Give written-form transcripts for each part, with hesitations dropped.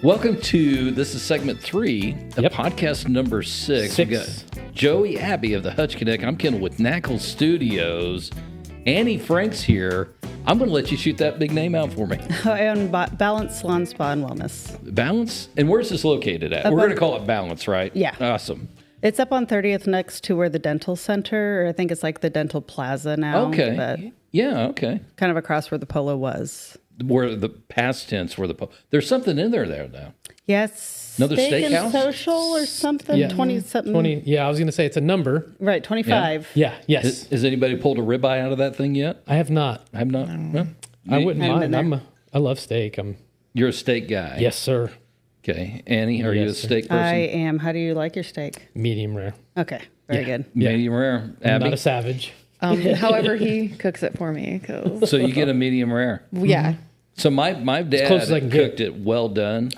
Welcome to, this is segment 3 of podcast number 6. We got Joey Abby of the Hutch Connect. I'm Kendall with Knackle Studios. Annie Frank's here. I'm going to let you shoot that big name out for me. I own Balance Salon Spa and Wellness. Balance? And where's this located at? We're going to call it Balance, right? Yeah. Awesome. It's up on 30th next to where the dental center, or I think it's like the dental plaza now. Okay. But Yeah, okay. kind of across where the Polo was. Where the past tense, there's something in there now. Yes. Another Steak steakhouse? and Social or something. Yeah. 20-something. 20. Yeah, I was going to say it's a number. Right, 25. Yeah, yes. Has anybody pulled a ribeye out of that thing yet? I have not. I have not. Well, I wouldn't haven't been mind. I love steak. You're a steak guy. Yes, sir. Okay. Annie, are you a Yes, sir. steak person? I am. How do you like your steak? Medium rare. Okay, very Yeah. good. Medium rare. I'm Abby? not a savage. However he cooks it for me. 'Cause, So you get a medium rare. yeah. So my dad close as I can get. cooked it well done.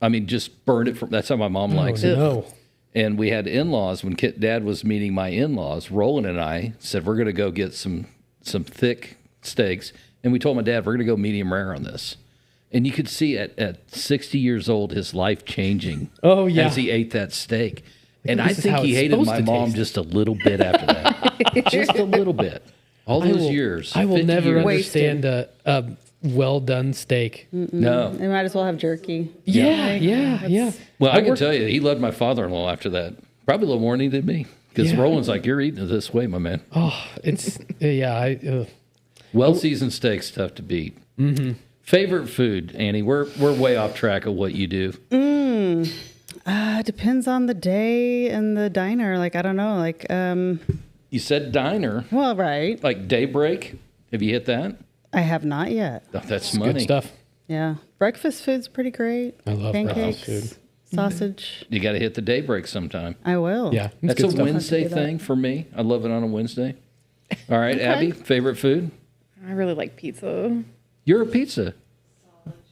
I mean, just burned it from. That's how my mom likes it. No. And we had in-laws when Dad was meeting my in-laws. Roland and I said we're going to go get some thick steaks, and we told my dad we're going to go medium rare on this. And you could see at 60 years old his life changing. Oh, yeah. As he ate that steak, and I This is think how he it's hated supposed my to mom taste. just a little bit after that, just a little bit. All those years, I will 50 never years. understand a well done steak. No. They might as well have jerky. Yeah. Well, I can tell you, he loved my father-in-law after that. Probably a little more than he did me. Because Yeah. Roland's like, you're eating it this way, my man. Oh, it's yeah. Well-seasoned steak's tough to beat. Mm-hmm. Favorite food, Annie? We're way off track of what you do. Depends on the day and the diner. Like, I don't know. Like, You said diner, well, right. like Daybreak. Have you hit that? I have not yet. Oh, that's Good money. stuff. Yeah. Breakfast food's pretty great. I love pancakes, breakfast sausage. You got to hit the Daybreak sometime. I will. Yeah, it's That's good a stuff. Wednesday do that. thing for me. I love it on a Wednesday. All right, Abby, favorite food? I really like pizza. You're a pizza.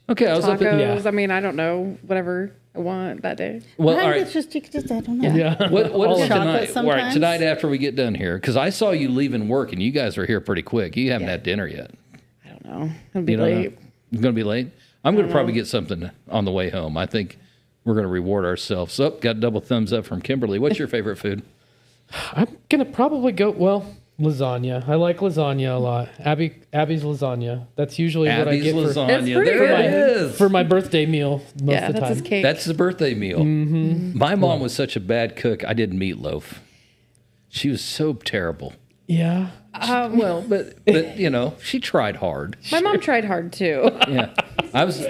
Okay, I was up at... Tacos. I mean, I don't know. Whatever I want that day. Well, I all think right. it's just, you could just, I don't know. Yeah. What is Chocolate tonight? All right, sometimes? tonight after we get done here, because I saw you leaving work and you guys are here pretty quick. You haven't had dinner yet. I don't know. It'll be You don't know? late. It's going to be late? I'm going to probably get something on the way home. I think we're going to reward ourselves. So, got a double thumbs up from Kimberly. What's your favorite food? I'm gonna probably go lasagna. I like lasagna a lot. Abby's lasagna. That's usually Abby's what I get lasagna. It's pretty There it good. is. for my birthday meal most Yeah, of the that's time. his cake. That's the birthday meal. Mm-hmm. My mom was such a bad cook. I did meatloaf. She was so terrible. Yeah. Well, but you know, she tried hard. My mom tried hard too. Yeah, I was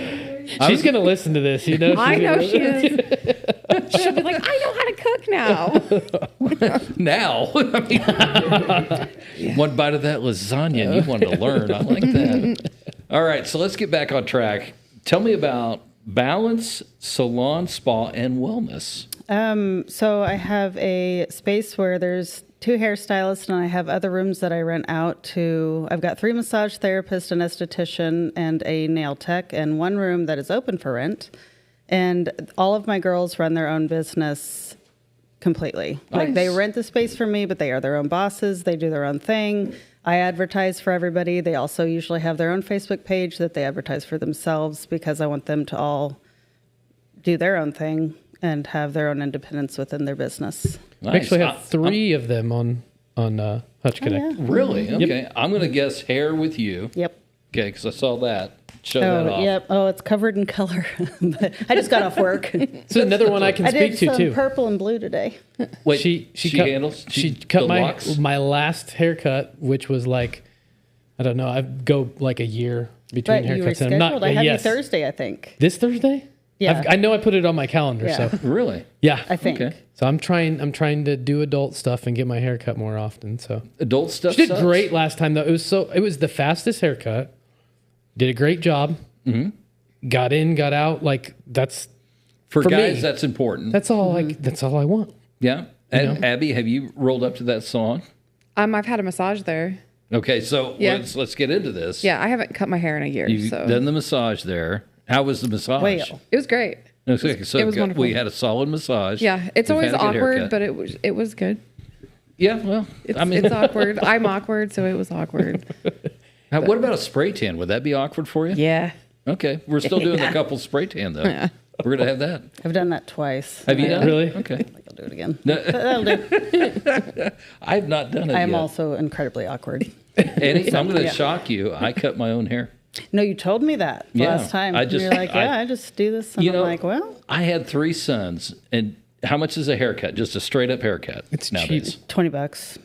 She's gonna listen to this, you know. I She's know gonna- she is. She'll be like, I know how to cook now. now. I mean, one bite of that lasagna and you wanted to learn. I like that. All right, so let's get back on track. Tell me about Balance Salon, Spa, and Wellness. So I have a space where there's 2 hairstylists, and I have other rooms that I rent out to. I've got 3 massage therapists, an esthetician, and a nail tech, and 1 room that is open for rent. And all of my girls run their own business completely. Like, they Nice. rent the space from me, but they are their own bosses. They do their own thing. I advertise for everybody. They also usually have their own Facebook page that they advertise for themselves, because I want them to all do their own thing and have their own independence within their business. Nice. I actually have 3 of them on Hutch Connect. yeah. Really? Okay. I'm going to guess hair with you. Yep. Okay, because I saw that. Show that off. Yep. Oh, it's covered in color. But I just got off work. So another one I can I speak did to some too. purple and blue today. Wait, She she cut, handles. She cut the my locks? my last haircut, which was like, I don't know. I go like a year between But you haircuts, rescheduled. and I'm not. I have yes. you Thursday, I think. This Thursday. Yeah. I know I put it on my calendar. Yeah. So Really? yeah, I think. Okay. So I'm trying to do adult stuff and get my hair cut more often. So Adult stuff. she did sucks? great last time though. It was the fastest haircut. Did a great job. Mm-hmm. Got in, got out. Like that's For for guys, me. that's important. that's all that's all I want. Yeah. And Abby, have you rolled up to that salon? I've had a massage there. Okay, so Yeah. let's get into this. Yeah, I haven't cut my hair in a year. You've So done the massage there. How was the massage? Whale. it was great. Okay, so it was wonderful. we had a solid massage. Yeah, it's We've always had a good awkward, haircut. but it was good. Yeah, well, It's, I mean, it's awkward. I'm awkward, so it was awkward. what about a spray tan? Would that be awkward for you? Yeah. Okay, we're still doing the couple spray tan though. We're going to have that. I've done that twice. Have you done it? Really? Okay. I think I'll do it again. No. That'll do. I have not done it I am yet. also incredibly awkward. Annie, I'm going to Yeah. shock you. I cut my own hair. No, you told me that Yeah, last time. I just- You're like, I just do this. And You I'm know, like, well, I had 3 sons, and how much is a haircut? Just a straight up haircut. It's nowadays. cheap. $20.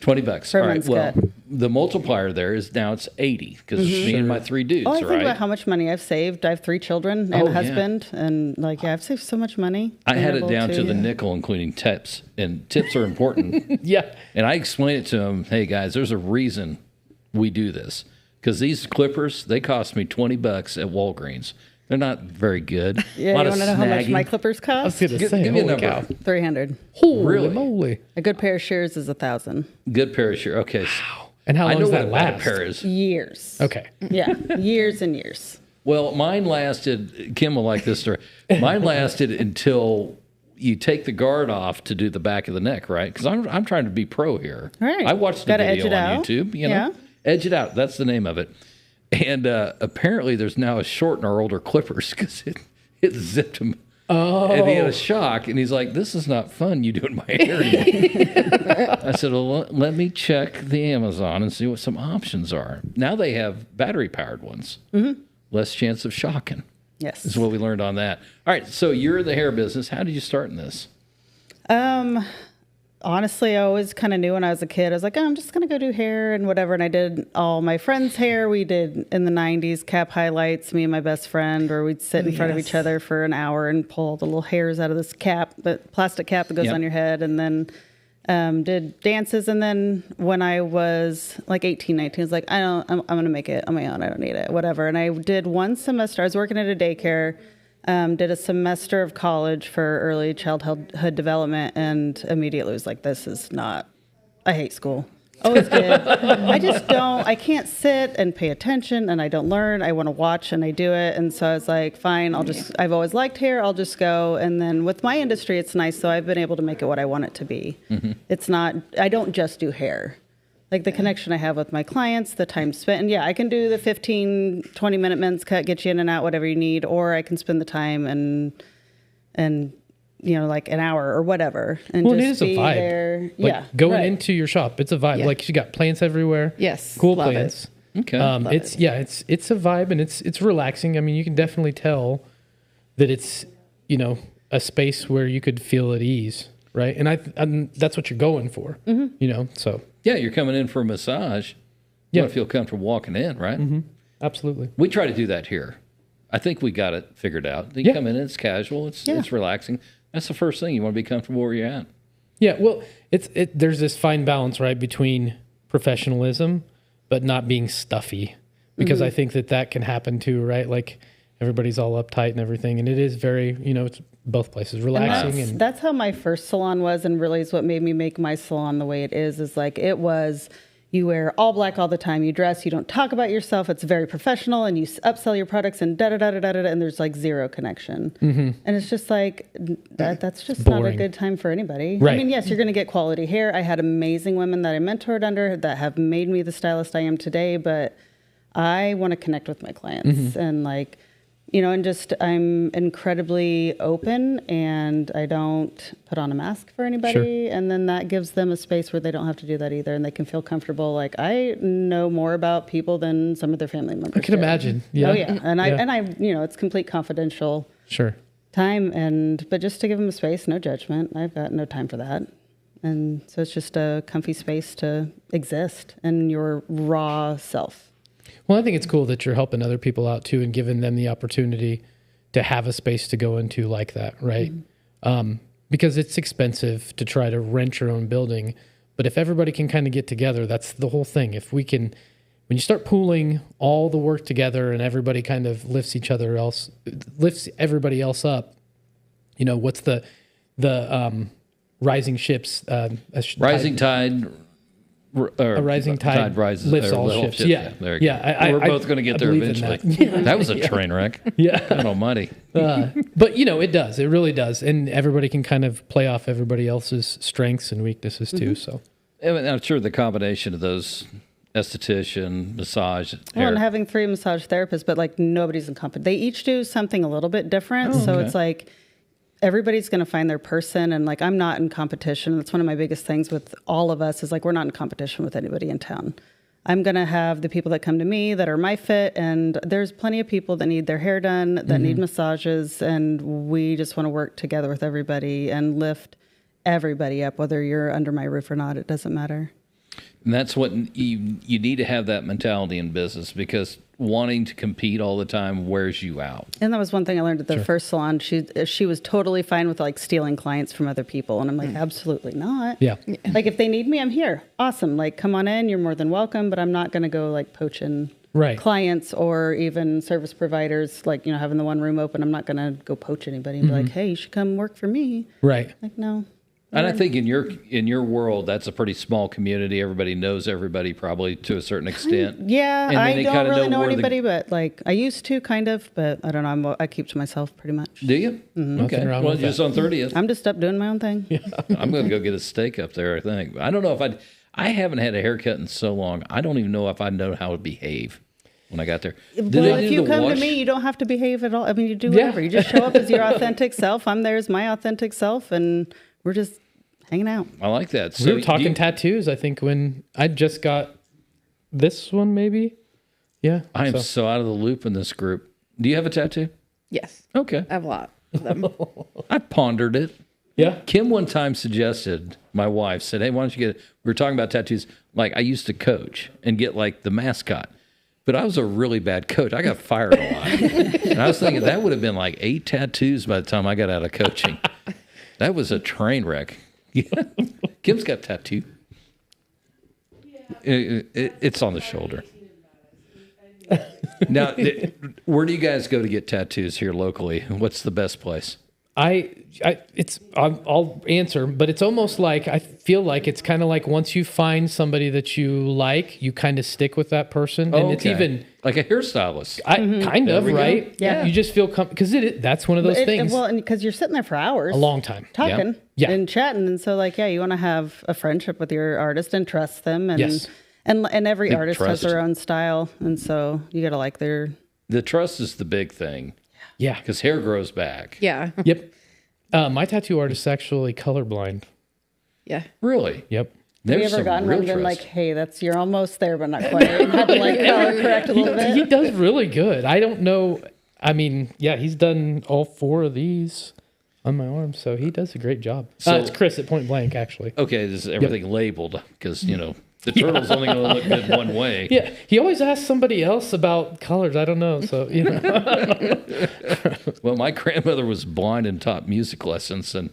$20. For a All right. men's Well, cut. the multiplier there is now it's 80 because me and my 3 dudes, Oh, I think right? about how much money I've saved. I have 3 children and Oh, a yeah. husband, and like, I've saved so much money. I being had it able down to the nickel, including tips, and tips are important. Yeah. And I explained it to them. Hey guys, there's a reason we do this because these clippers they cost me $20 at Walgreens. They're not very good. Yeah, a you lot want of to know how much snagging. my clippers I was cost? going to say, Give me a holy number. cow. $300. Holy Really? moly. A good pair of shears is $1,000. Good pair of shoes. Okay. And how I long know does what that a bad last? pair is. Years. Okay. Yeah, years and years. Well, mine lasted. Kim will like this story. Mine lasted until you take the guard off to do the back of the neck, right? Because I'm trying to be pro here. Right. I watched the Gotta video edge it on out. YouTube. You know, Yeah. edge it out. That's the name of it. And apparently, there's now a short in our older clippers because it zipped him. Oh. And he had a shock, and he's like, "This is not fun. You doing my hair?" anymore." I said, "Well, let me check the Amazon and see what some options are." Now they have battery-powered ones. Mm-hmm. Less chance of shocking. Yes. Is what we learned on that. All right, so you're the hair business. How did you start in this? Honestly, I always kind of knew when I was a kid. I was like, oh, I'm just going to go do hair and whatever. And I did all my friends' hair. We did in the 90s cap highlights, me and my best friend, or we'd sit in front of each other for an hour and pull the little hairs out of this cap, the plastic cap that goes Yep. on your head. And then did dances. And then when I was like 18, 19, I was like, I'm going to make it on my own. I don't need it, whatever. And I did one semester. I was working at a daycare. Did a semester of college for early childhood development, and immediately was like, this is not, I hate school. Always did. I can't sit and pay attention, and I don't learn. I want to watch, and I do it. And so I was like, fine, I've always liked hair, I'll just go. And then with my industry, it's nice, so I've been able to make it what I want it to be. Mm-hmm. It's not, I don't just do hair. Like the connection I have with my clients, the time spent. And yeah, I can do the 15, 20-minute men's cut, get you in and out, whatever you need. Or I can spend the time and you know, like an hour or whatever. And Well, just it is a be vibe. there. Like Yeah. going right. into your shop, it's a vibe. Yeah. Like you got plants everywhere. Yes, Cool love it. plants. Okay. It's a vibe, and it's relaxing. I mean, you can definitely tell that it's, you know, a space where you could feel at ease, right? And that's what you're going for, you know. So Yeah, you're coming in for a massage. You Yeah. want to feel comfortable walking in, right? absolutely. We try to do that here. I think we got it figured out. You Yeah. come in, it's casual, it's Yeah. relaxing. That's the first thing. You want to be comfortable where you're at. Yeah, well, there's this fine balance, right, between professionalism but not being stuffy, because I think that can happen too, right? Like everybody's all uptight and everything, and it is very, you know, it's both places, relaxing and That's how my first salon was, and really is what made me make my salon the way it is like it was. You wear all black all the time. You dress. You don't talk about yourself. It's very professional, and you upsell your products and da da da da da da. And there's like zero connection. And it's just like that's just not a Boring. good time for anybody. Right. I mean, yes, you're going to get quality hair. I had amazing women that I mentored under that have made me the stylist I am today. But I want to connect with my clients and like, you know, and just I'm incredibly open, and I don't put on a mask for anybody. And then that gives them a space where they don't have to do that either, and they can feel comfortable. Like I know more about people than some of their family members. I can do. imagine. Yeah. Oh yeah, and I, you know, it's complete confidential Sure. time, but just to give them a space, no judgment. I've got no time for that, and so it's just a comfy space to exist in your raw self. Well, I think it's cool that you're helping other people out too and giving them the opportunity to have a space to go into like that, right? Because it's expensive to try to rent your own building. But if everybody can kind of get together, that's the whole thing. If we can, when you start pooling all the work together and everybody kind of lifts everybody else up, you know, what's the rising ships? Rising tide. A rising tide rises, lifts or all little ships. Yeah. there you Yeah, go. We're both going to get there believe in eventually. that. That was a train wreck. Yeah. God almighty. But you know, it does. It really does, and everybody can kind of play off everybody else's strengths and weaknesses too. So, And I'm sure the combination of those esthetician, massage, Well, hair. and having 3 massage therapists, but like nobody's in competition. They each do something a little bit different. So okay. it's like everybody's going to find their person. And like, I'm not in competition. That's one of my biggest things with all of us is like, we're not in competition with anybody in town. I'm going to have the people that come to me that are my fit. And there's plenty of people that need their hair done, that need massages. And we just want to work together with everybody and lift everybody up, whether you're under my roof or not. It doesn't matter. And that's what you need to have, that mentality in business, because wanting to compete all the time wears you out. And that was one thing I learned at the first salon. She was totally fine with like stealing clients from other people. And I'm like, absolutely not. Yeah. Like if they need me, I'm here. Awesome. Like come on in. You're more than welcome, but I'm not going to go like poaching clients or even service providers, like, having the one room open. I'm not going to go poach anybody and be like, hey, you should come work for me. Right. Like, no. And I think in your world, that's a pretty small community. Everybody knows everybody probably to a certain extent. Yeah, and I don't really know anybody, but like I used to kind of, but I don't know. I keep to myself pretty much. Do you? Mm-hmm. Okay. Well, just on 30th. I'm just up doing my own thing. Yeah. I'm going to go get a steak up there, I think. I don't know if I haven't had a haircut in so long. I don't even know if I know how to behave when I got there. Well, if you come to me, you don't have to behave at all. I mean, you do whatever. You just show up as your authentic self. I'm there as my authentic self, and we're just hanging out. I like that. So we were talking tattoos, I think, when I just got this one, maybe. Yeah. I am so out of the loop in this group. Do you have a tattoo? Yes. Okay. I have a lot of them. I pondered it. Yeah. Kim one time suggested, my wife said, hey, why don't you we were talking about tattoos. Like I used to coach and get like the mascot, but I was a really bad coach. I got fired a lot. And I was thinking that would have been like 8 tattoos by the time I got out of coaching. That was a train wreck. Yeah. Kim's got a tattoo. It's on the shoulder. Now, where do you guys go to get tattoos here locally? What's the best place? I'll answer, but it's almost like, I feel like it's kind of like once you find somebody that you like, you kind of stick with that person. And it's even like a hairstylist. Kind of, right? Go. Yeah. You just feel because that's one of those things. Well, and because you're sitting there for hours. A long time. Talking and chatting. And so like, you want to have a friendship with your artist and trust them. And, and every artist has their own style. And so you got to like the trust is the big thing. Yeah. Because hair grows back. Yeah. Yep. My tattoo artist is actually colorblind. Yeah. Really? Yep. Have you ever gotten one and been like, hey, you're almost there, but not quite? And had to like color correct a little bit? He does really good. I don't know. I mean, he's done all 4 of these on my arm, so he does a great job. So it's Chris at Point Blank, actually. Okay, this is everything labeled because, the turtle's only going to look good one way. Yeah, he always asks somebody else about colors. I don't know, so, Well, my grandmother was blind and taught music lessons, and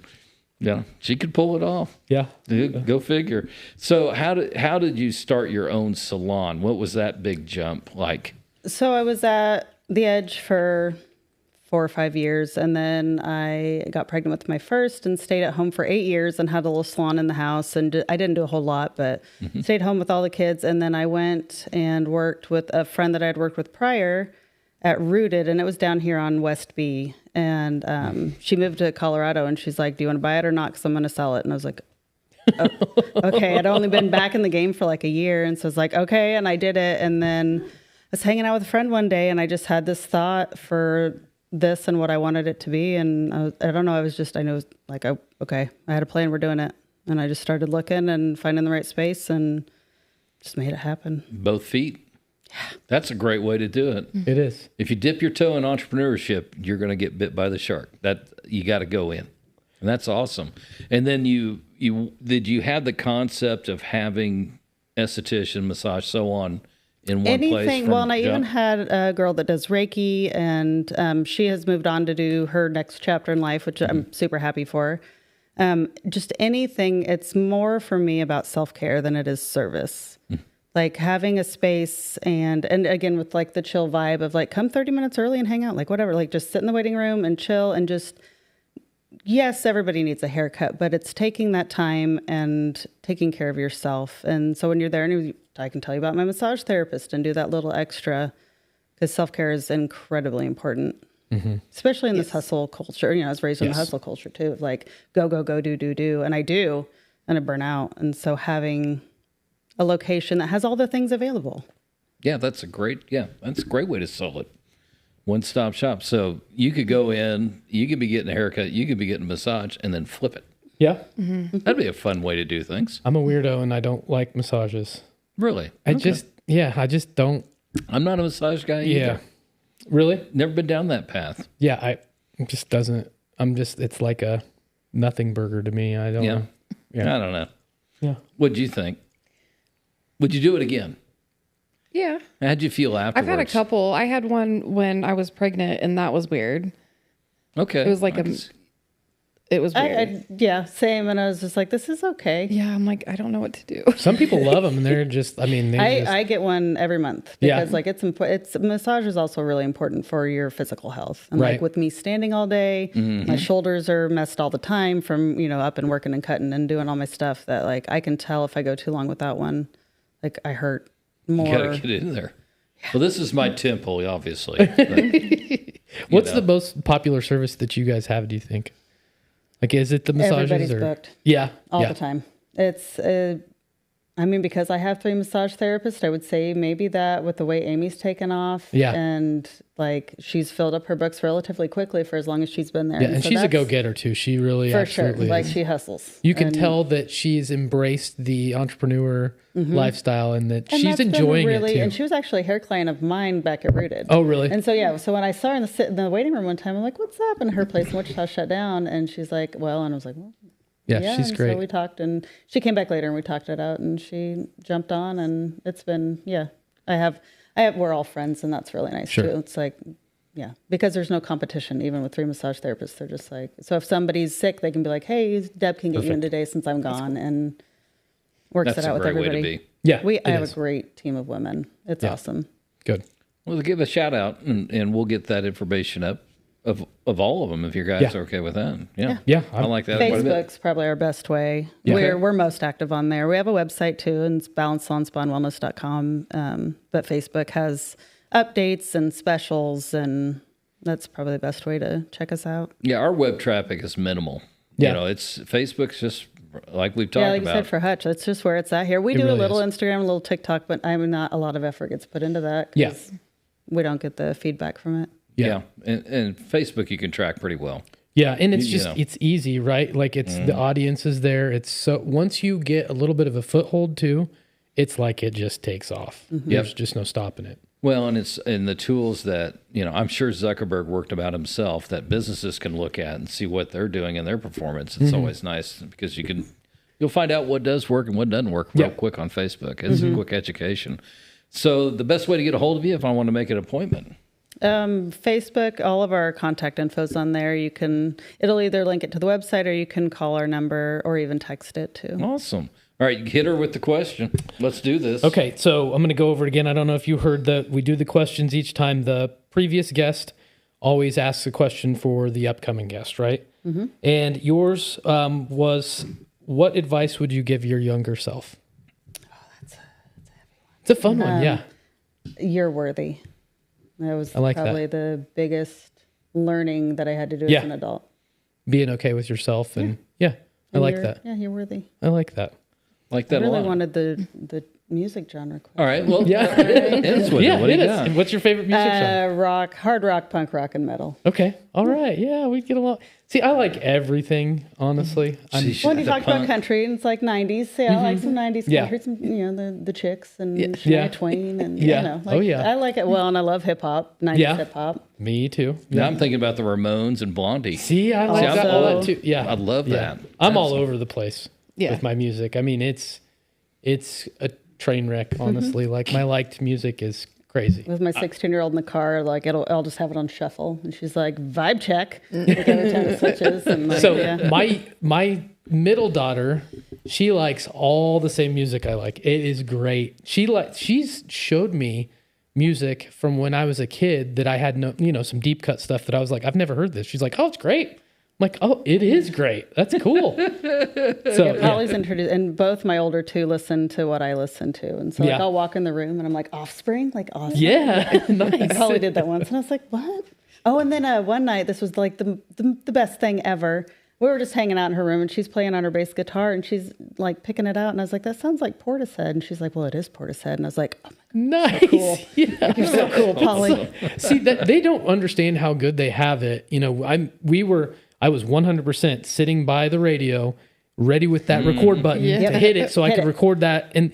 she could pull it off. Yeah. Go figure. So how did you start your own salon? What was that big jump like? So I was at The Edge for 4 or 5 years, and then I got pregnant with my first and stayed at home for 8 years and had a little salon in the house. And I didn't do a whole lot, but stayed home with all the kids. And then I went and worked with a friend that I had worked with prior at Rooted, and it was down here on West B. And she moved to Colorado, and she's like, do you want to buy it or not? Because I'm going to sell it. And I was like, oh, okay. I'd only been back in the game for like a year. And so I was like, okay. And I did it. And then I was hanging out with a friend one day, and I just had this thought for this and what I wanted it to be. And I don't know. I knew like, okay, I had a plan. We're doing it. And I just started looking and finding the right space and just made it happen. Both feet. Yeah. That's a great way to do it. It is. If you dip your toe in entrepreneurship, you're going to get bit by the shark. That you got to go in. And that's awesome. And then did you have the concept of having esthetician, massage, so on in one place? Well, and I even had a girl that does Reiki, and she has moved on to do her next chapter in life, which I'm super happy for. Just anything. It's more for me about self-care than it is service. Like having a space and again, with like the chill vibe of like, come 30 minutes early and hang out, like whatever, like just sit in the waiting room and chill and just, yes, everybody needs a haircut, but it's taking that time and taking care of yourself. And so when you're there, and I can tell you about my massage therapist and do that little extra, because self-care is incredibly important, especially in this hustle culture. I was raised in the hustle culture too, of like go, do. And I do, and I burn out. And so having a location that has all the things available. Yeah, that's a great way to sell it. One-stop shop. So you could go in, you could be getting a haircut, you could be getting a massage, and then flip it. Yeah. That'd be a fun way to do things. I'm a weirdo and I don't like massages. Really? I just don't. I'm not a massage guy either. Yeah. Really? Never been down that path. Yeah. It just doesn't. It's like a nothing burger to me. I don't know. Yeah. I don't know. Yeah. What'd you think? Would you do it again? Yeah. How'd you feel afterwards? I've had a couple. I had one when I was pregnant, and that was weird. Okay. It was like it was weird. Yeah, same. And I was just like, this is okay. Yeah, I'm like, I don't know what to do. Some people love them and they're just, I get one every month because like it's important. Massage is also really important for your physical health. And Right. like with me standing all day, my shoulders are messed all the time from, up and working and cutting and doing all my stuff that like I can tell if I go too long without one, like I hurt more. You gotta get in there. Well, this is my temple, obviously. But, What's the most popular service that you guys have, do you think? Like, is it the massages? Everybody's booked. Yeah. All the time. It's, because I have 3 massage therapists, I would say maybe that with the way Amy's taken off. Yeah. And like she's filled up her books relatively quickly for as long as she's been there. Yeah, and so she's a that's- go-getter too. She really for sure. absolutely Like is. she hustles. You can tell that she's embraced the entrepreneur lifestyle and that And she's that's been enjoying really, it too. And she was actually a hair client of mine back at Rooted. Oh, really? And so, yeah, so when I saw her in the waiting room one time, I'm like, what's up? And her place in Wichita shut down. And she's like, well, and I was like, well, yeah, she's and great. So we talked and she came back later and we talked it out and she jumped on and it's been, we're all friends and that's really nice Sure. too. It's like, yeah, because there's no competition, even with 3 massage therapists. They're just like, so if somebody's sick, they can be like, hey, Deb can get you in today since I'm gone and works That's it out a with great way everybody. to be. Yeah, I it have is. a great team of women. It's awesome. Good. Well, give a shout out and we'll get that information up of all of them if you guys are okay with that. Yeah. Yeah, I like that quite a bit. Facebook's probably our best way. Yeah. We're most active on there. We have a website too, and it's balancesalonspanwellness.com. But Facebook has updates and specials, and that's probably the best way to check us out. Yeah, our web traffic is minimal. Yeah. It's Facebook's just like we've talked Yeah, like about. you said for Hutch, that's just where it's at here. We do really a little is. Instagram, a little TikTok, but not a lot of effort gets put into that. 'Cause we don't get the feedback from it. Yeah. And Facebook you can track pretty well. Yeah, and it's You just know. it's easy, right? Like it's the audience is there. It's so once you get a little bit of a foothold too, it's like it just takes off. There's just no stopping it. Well, and it's in the tools that, I'm sure Zuckerberg worked about himself that businesses can look at and see what they're doing in their performance. It's always nice because you'll find out what does work and what doesn't work real quick on Facebook. It's a quick education. So the best way to get a hold of you if I want to make an appointment. Facebook, all of our contact info's on there. It'll either link it to the website or you can call our number or even text it too. Awesome. All right, hit her with the question. Let's do this. Okay, so I'm going to go over it again. I don't know if you heard that we do the questions each time. The previous guest always asks a question for the upcoming guest, right? Mm-hmm. And yours was, what advice would you give your younger self? Oh, that's a heavy one. It's a fun one, yeah. You're worthy. That was like probably the biggest learning that I had to do Yeah. as an adult. Being okay with yourself, and I like You're- that. Yeah, you're worthy. I like that. Like I that a really lot. wanted the music genre question. All right, well, Yeah. ends with it. What do it you is. got? And what's your favorite music genre? Rock, hard rock, punk rock, and metal. Okay, all right, yeah, we get along. See, I like everything, honestly. See, When you the talk about punk- country, and it's like 90s. Yeah, I like some 90s Yeah. country, some, the Chicks and Yeah. Shania Twain. And, Yeah. like, Oh, yeah. I like it well, and I love hip hop, 90s Yeah. hip hop. Me too. Now I'm thinking about the Ramones and Blondie. See, I like I'm that, all all- that too. Yeah, I love that. I'm all That's- over the place Yeah. with my music. I mean, it's a train wreck, honestly. Like my liked music is crazy. With my 16-year-old in the car, like I'll just have it on shuffle, and she's like, "Vibe check." Like every time it switches, and like, So yeah. my middle daughter, she likes all the same music I like. It is great. She's showed me music from when I was a kid that I had some deep cut stuff that I was like, I've never heard this. She's like, oh, it's great. I'm like, oh, it is great. That's cool. So yeah. Holly's introduced, and both my older two listen to what I listen to, and so like Yeah. I'll walk in the room and I'm like, Offspring, like awesome. Yeah, nice. Holly did that once, and I was like, what? Oh, and then one night, this was like the best thing ever. we were just hanging out in her room, and she's playing on her bass guitar, and she's like picking it out, and I was like, that sounds like Portishead. And she's like, well, it is Portishead. And I was like, oh my God, Nice. so cool. Yeah. You're so cool, Polly. See that they don't understand how good they have it. You know, I was 100% sitting by the radio, ready with that record button to hit it, so I could record that. And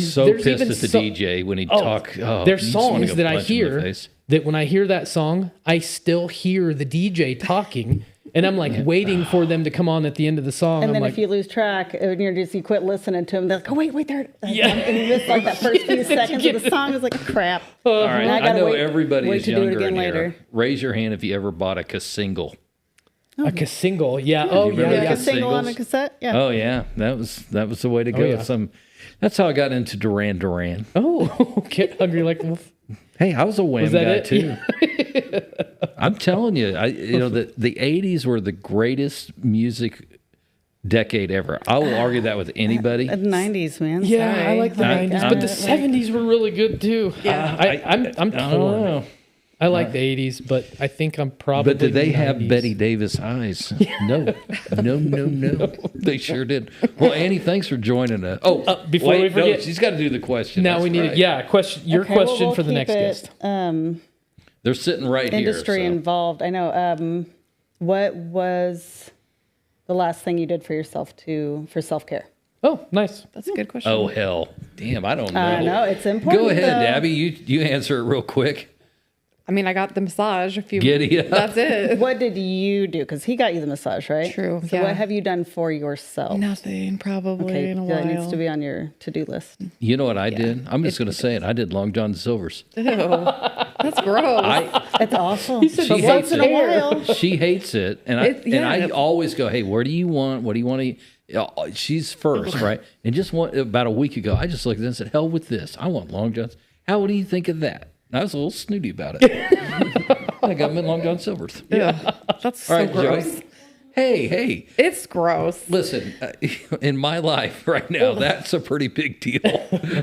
so there's pissed even at the DJ when he'd talk. Oh, there's you just wanna songs go that I punch him in the hear face. that when I hear that song, I still hear the DJ talking, and I'm like waiting for them to come on at the end of the song. And I'm then like, if you lose track, and you quit listening to them, they're like, oh, wait, there. Yeah. And you miss like that first few seconds of the song. Is like, crap. All right, Now I gotta know wait- everybody wait is to do it younger again in here. later. Raise your hand if you ever bought a Cassingle. a single, yeah. Oh, you remember yeah, Like yeah. a single on a Singles? cassette? Yeah. Oh yeah, that was the way to go. yeah. That's how I got into Duran Duran. Oh, get hungry like the wolf. Hey, I was a Wham Was that guy it? too. I'm telling you, the 80s were the greatest music decade ever. I will argue that with anybody. The 90s, man. Yeah, Sorry. I like the Like, 90s, but the 70s were really good too. Yeah. I'm I don't torn. know. I like the 80s, but I think I'm probably. But did they the have 90s. Betty Davis eyes? No. They sure did. Well, Annie, thanks for joining us. Oh, before wait, we forget- no, she's got to do the question. Now That's we need right. question. Your Okay, well, question we'll for the keep next it, guest. They're sitting right Industry here. So. involved. I know. What was the last thing you did for yourself for self-care? Oh, nice. That's a good question. Oh hell, damn! I don't know. I know it's important. Go ahead, though. Dabby. You answer it real quick. I mean, I got the massage a few. Giddy up. That's it. What did you do? Because he got you the massage, right? True, So yeah. what have you done for yourself? Nothing, probably Okay, in a that while. needs to be on your to-do list. You know what I did? I'm just going to say it. I did Long John Silver's. Ew, that's gross. That's awful. She But hates once in a it. while, She hates it, and I always go, "Hey, where do you want? What do you want to eat?" She's first, right? And about a week ago, I just looked at it and said, "Hell with this! I want Long Johns. How do you think of that?" And I was a little snooty about it. I got them at Long John Silver's. Yeah, that's so All right, gross. Joey. Hey. It's gross. Listen, in my life right now, that's a pretty big deal.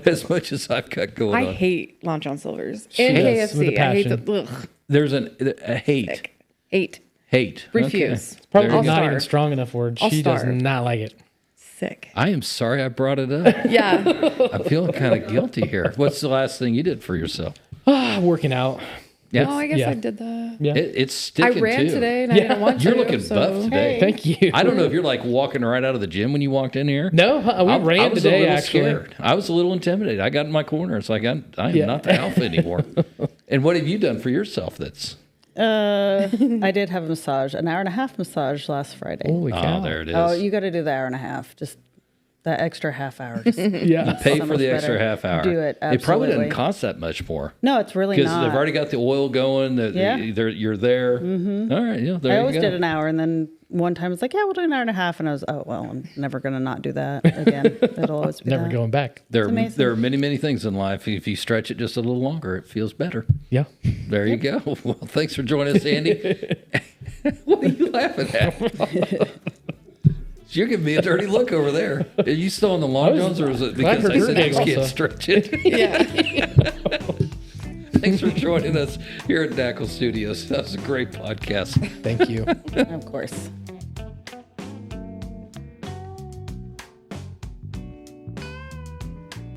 As much as I've got going I on, hate Long John Silver's and does, with a KFC. I hate passion. the ugh, there's a hate. hate. Hate. Refuse. Okay. Probably There you not go. even strong enough word. I'll She does starve. not like it. Sick. I am sorry I brought it up. Yeah. I'm feeling kind of guilty here. What's the last thing you did for yourself? Working out. Yeah. Oh, I guess Yeah. I did that. Yeah. It's I sticking ran too. today and I Yeah. didn't want to. You're looking so- buff today. Thank you. I don't know if you're like walking right out of the gym when you walked in here. No, we I ran was today a little actually. scared. I was a little intimidated. I got in my corner. It's like I am Yeah. not the alpha anymore. And what have you done for yourself? That's I did have a massage, an 1.5-hour massage last Friday. Holy cow. there it is. Oh, you got to do the 1.5 hour. Just that extra half hour. Just, Yeah. Pay so for much the extra better. half hour. Do it, It probably doesn't absolutely. cost that much more. no, it's really Because not. they've already got the oil going. Yeah. You're there. Mm-hmm. All right. Yeah, there I you always go. did an hour, and then one time it's like, yeah, we'll do an 1.5 hour, and I was, oh well, I'm never gonna not do that again. It'll always be Never that. going back. There amazing. are many, many things in life. If you stretch it just a little longer, it feels better. Yeah. There you go. Well, thanks for joining us, Andy. What are you laughing at? You're giving me a dirty look over there. Are you still on the Long Johns, or is it glad because for I your said you giggle, can't so. stretch it? Yeah. Thanks for joining us here at Dackle Studios. That was a great podcast. Thank you. Of course.